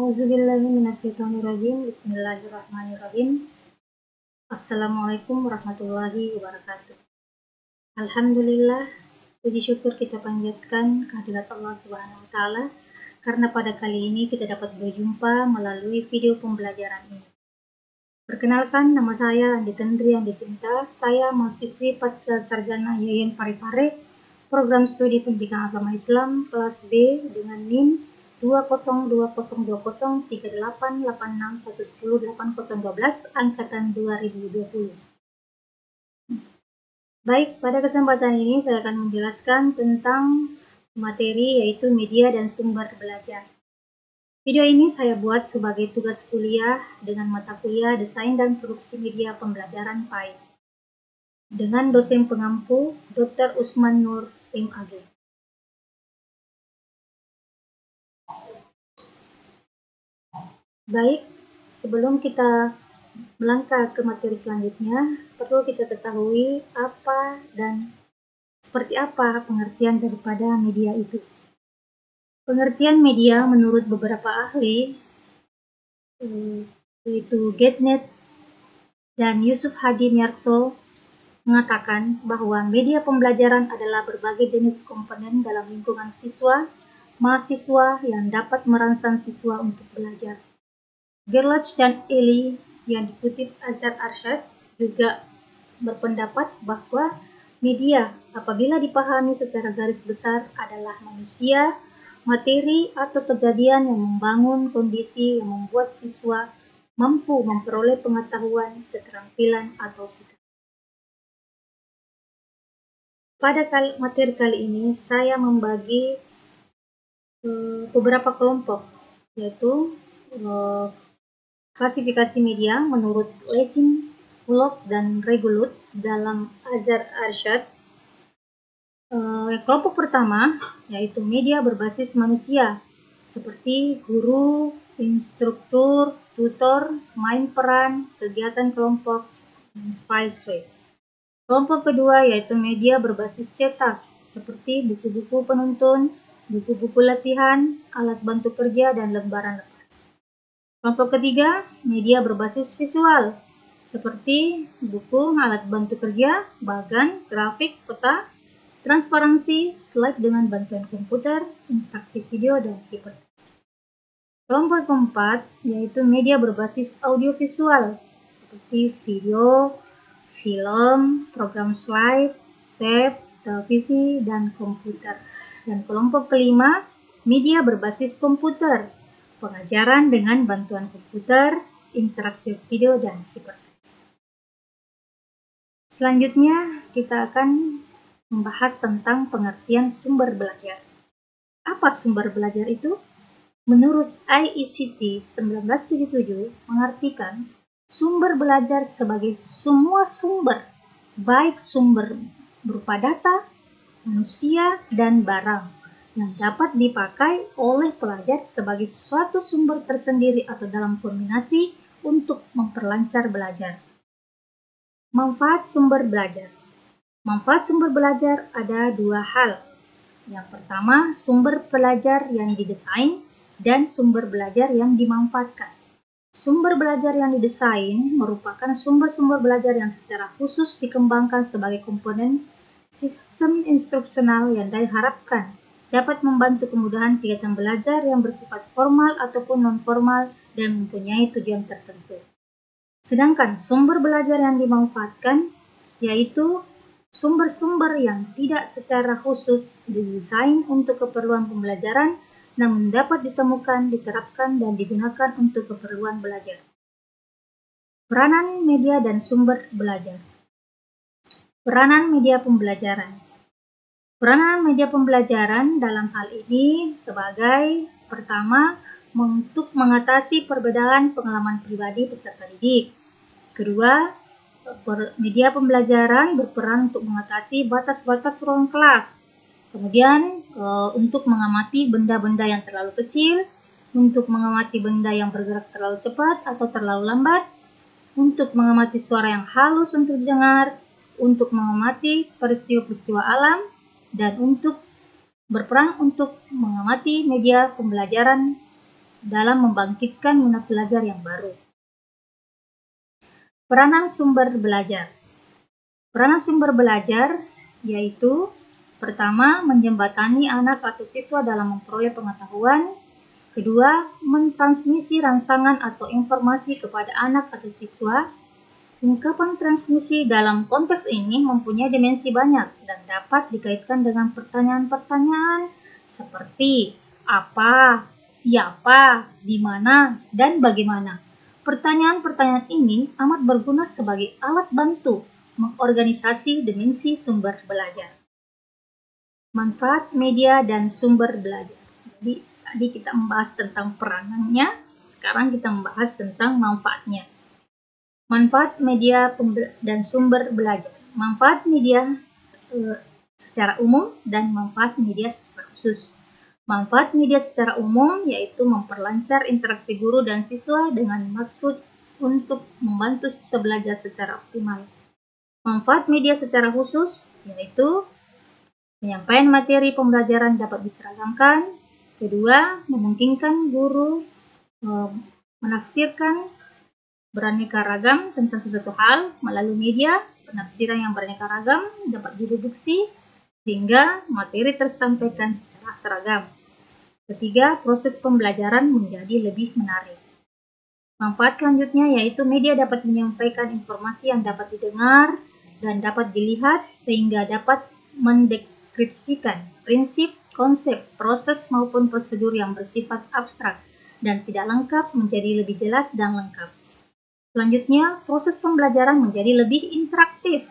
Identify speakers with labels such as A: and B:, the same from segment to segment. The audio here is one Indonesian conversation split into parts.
A: Auzubillahiminasyaitonirrajim. Bismillahirrahmanirrahim. Assalamualaikum warahmatullahi wabarakatuh. Alhamdulillah, puji syukur kita panjatkan kehadirat Allah Subhanahu wa Ta'ala karena pada kali ini kita dapat berjumpa melalui video pembelajaran ini. Perkenalkan, nama saya Andi Tendri Andi Sinta. Saya mahasiswi Pasca Sarjana Yayan Parepare, Program Studi Pendidikan Agama Islam kelas B dengan NIM 202003886110812 angkatan 2020. Baik, pada kesempatan ini saya akan menjelaskan tentang materi yaitu media dan sumber belajar. Video ini saya buat sebagai tugas kuliah dengan mata kuliah Desain dan Produksi Media Pembelajaran PAI dengan dosen pengampu Dr. Usman Nur MAG. Baik, sebelum kita melangkah ke materi selanjutnya, perlu kita ketahui apa dan seperti apa pengertian daripada media itu. Pengertian media menurut beberapa ahli, yaitu Getnet dan Yusuf Hadi Miarso, mengatakan bahwa media pembelajaran adalah berbagai jenis komponen dalam lingkungan siswa, mahasiswa yang dapat merangsang siswa untuk belajar. Gerlach dan Eli yang dikutip Azhar Arsyad juga berpendapat bahwa media apabila dipahami secara garis besar adalah manusia, materi atau kejadian yang membangun kondisi yang membuat siswa mampu memperoleh pengetahuan, keterampilan, atau sikap. Pada materi kali ini saya membagi beberapa kelompok, yaitu klasifikasi media menurut Lessing, Vlog, dan Regulut dalam Azhar Arsyad. Kelompok pertama yaitu media berbasis manusia seperti guru, instruktur, tutor, main peran, kegiatan kelompok, dan file tray. Kelompok kedua yaitu media berbasis cetak seperti buku-buku penuntun, buku-buku latihan, alat bantu kerja, dan lembaran lepas. Kelompok ketiga, media berbasis visual, seperti buku, alat bantu kerja, bagan, grafik, peta, transparansi, slide dengan bantuan komputer, interaktif video, dan hipertext. Kelompok keempat, yaitu media berbasis audiovisual, seperti video, film, program slide, tape, televisi, dan komputer. Dan kelompok kelima, media berbasis komputer, pengajaran dengan bantuan komputer, interaktif video, dan hipertext. Selanjutnya, kita akan membahas tentang pengertian sumber belajar. Apa sumber belajar itu? Menurut IECT 1977 mengartikan sumber belajar sebagai semua sumber, baik sumber berupa data, manusia, dan barang, yang dapat dipakai oleh pelajar sebagai suatu sumber tersendiri atau dalam kombinasi untuk memperlancar belajar. Manfaat sumber belajar. Manfaat sumber belajar ada dua hal. Yang pertama, sumber belajar yang didesain dan sumber belajar yang dimanfaatkan. Sumber belajar yang didesain merupakan sumber-sumber belajar yang secara khusus dikembangkan sebagai komponen sistem instruksional yang diharapkan dapat membantu kemudahan kegiatan belajar yang bersifat formal ataupun non-formal dan mempunyai tujuan tertentu. Sedangkan sumber belajar yang dimanfaatkan yaitu sumber-sumber yang tidak secara khusus didesain untuk keperluan pembelajaran, namun dapat ditemukan, diterapkan, dan digunakan untuk keperluan belajar. Peranan media dan sumber belajar. Peranan media pembelajaran. Peranan media pembelajaran dalam hal ini sebagai pertama, untuk mengatasi perbedaan pengalaman pribadi peserta didik. Kedua, media pembelajaran berperan untuk mengatasi batas-batas ruang kelas. Kemudian untuk mengamati benda-benda yang terlalu kecil, untuk mengamati benda yang bergerak terlalu cepat atau terlalu lambat, untuk mengamati suara yang halus untuk didengar, untuk mengamati peristiwa-peristiwa alam, dan untuk berperan untuk mengamati media pembelajaran dalam membangkitkan minat belajar yang baru. Peranan sumber belajar. Peranan sumber belajar yaitu pertama, menjembatani anak atau siswa dalam memperoleh pengetahuan. Kedua, mentransmisi rangsangan atau informasi kepada anak atau siswa. Ungkapan transmisi dalam konteks ini mempunyai dimensi banyak dan dapat dikaitkan dengan pertanyaan-pertanyaan seperti apa, siapa, di mana, dan bagaimana. Pertanyaan-pertanyaan ini amat berguna sebagai alat bantu mengorganisasi dimensi sumber belajar. Manfaat media dan sumber belajar. Jadi tadi kita membahas tentang peranannya, sekarang kita membahas tentang manfaatnya. Manfaat media dan sumber belajar. Manfaat media secara umum dan manfaat media secara khusus. Manfaat media secara umum yaitu memperlancar interaksi guru dan siswa dengan maksud untuk membantu siswa belajar secara optimal. Manfaat media secara khusus yaitu penyampaian materi pembelajaran dapat diseragamkan. Kedua, memungkinkan guru menafsirkan beraneka ragam tentang sesuatu hal melalui media. Penafsiran yang beraneka ragam dapat direduksi sehingga materi tersampaikan secara seragam. Ketiga, proses pembelajaran menjadi lebih menarik. Manfaat selanjutnya yaitu media dapat menyampaikan informasi yang dapat didengar dan dapat dilihat sehingga dapat mendeskripsikan prinsip, konsep, proses maupun prosedur yang bersifat abstrak dan tidak lengkap menjadi lebih jelas dan lengkap. Selanjutnya, proses pembelajaran menjadi lebih interaktif.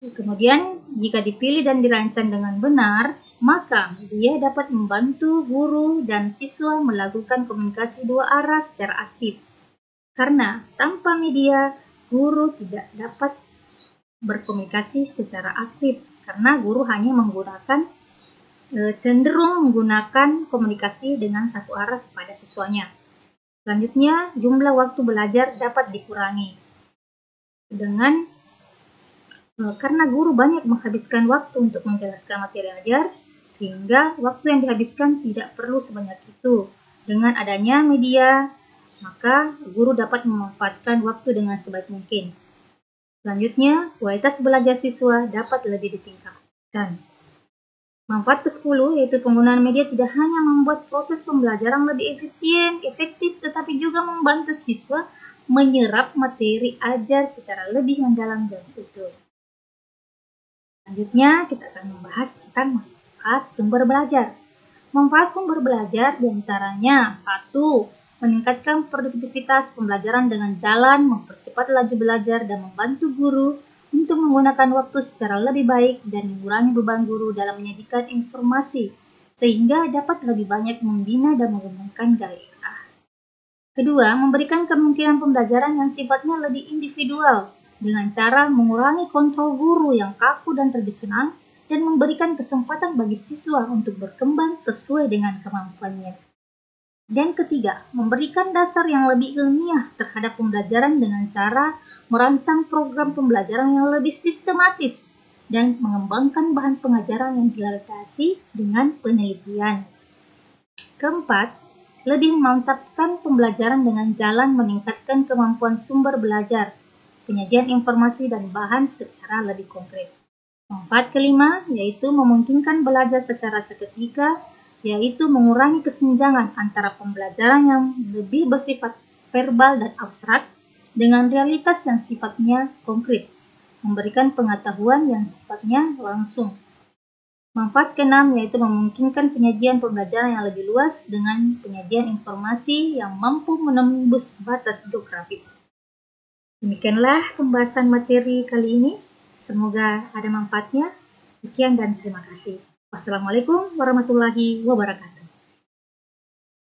A: Kemudian, jika dipilih dan dirancang dengan benar, maka media dapat membantu guru dan siswa melakukan komunikasi dua arah secara aktif. Karena tanpa media, guru tidak dapat berkomunikasi secara aktif, karena guru hanya cenderung menggunakan komunikasi dengan satu arah kepada siswanya. Selanjutnya, jumlah waktu belajar dapat dikurangi karena guru banyak menghabiskan waktu untuk menjelaskan materi ajar, sehingga waktu yang dihabiskan tidak perlu sebanyak itu. Dengan adanya media, maka guru dapat memanfaatkan waktu dengan sebaik mungkin. Selanjutnya, kualitas belajar siswa dapat lebih ditingkatkan. Manfaat ke-10 yaitu penggunaan media tidak hanya membuat proses pembelajaran lebih efisien, efektif, tetapi juga membantu siswa menyerap materi ajar secara lebih mendalam dan utuh. Selanjutnya, kita akan membahas tentang manfaat sumber belajar. Manfaat sumber belajar diantaranya 1. Meningkatkan produktivitas pembelajaran dengan jalan mempercepat laju belajar dan membantu guru untuk menggunakan waktu secara lebih baik dan mengurangi beban guru dalam menyajikan informasi, sehingga dapat lebih banyak membina dan mengembangkan gairah. Kedua, memberikan kemungkinan pembelajaran yang sifatnya lebih individual, dengan cara mengurangi kontrol guru yang kaku dan tradisional, dan memberikan kesempatan bagi siswa untuk berkembang sesuai dengan kemampuannya. Dan ketiga, memberikan dasar yang lebih ilmiah terhadap pembelajaran dengan cara merancang program pembelajaran yang lebih sistematis dan mengembangkan bahan pengajaran yang dilandasi dengan penelitian. Keempat, lebih memantapkan pembelajaran dengan jalan meningkatkan kemampuan sumber belajar, penyajian informasi dan bahan secara lebih konkret. Manfaat kelima, yaitu memungkinkan belajar secara seketika, yaitu mengurangi kesenjangan antara pembelajaran yang lebih bersifat verbal dan abstrak dengan realitas yang sifatnya konkret, memberikan pengetahuan yang sifatnya langsung. Manfaat keenam yaitu memungkinkan penyajian pembelajaran yang lebih luas dengan penyajian informasi yang mampu menembus batas geografis. Demikianlah pembahasan materi kali ini. Semoga ada manfaatnya. Sekian dan terima kasih. Wassalamualaikum warahmatullahi wabarakatuh.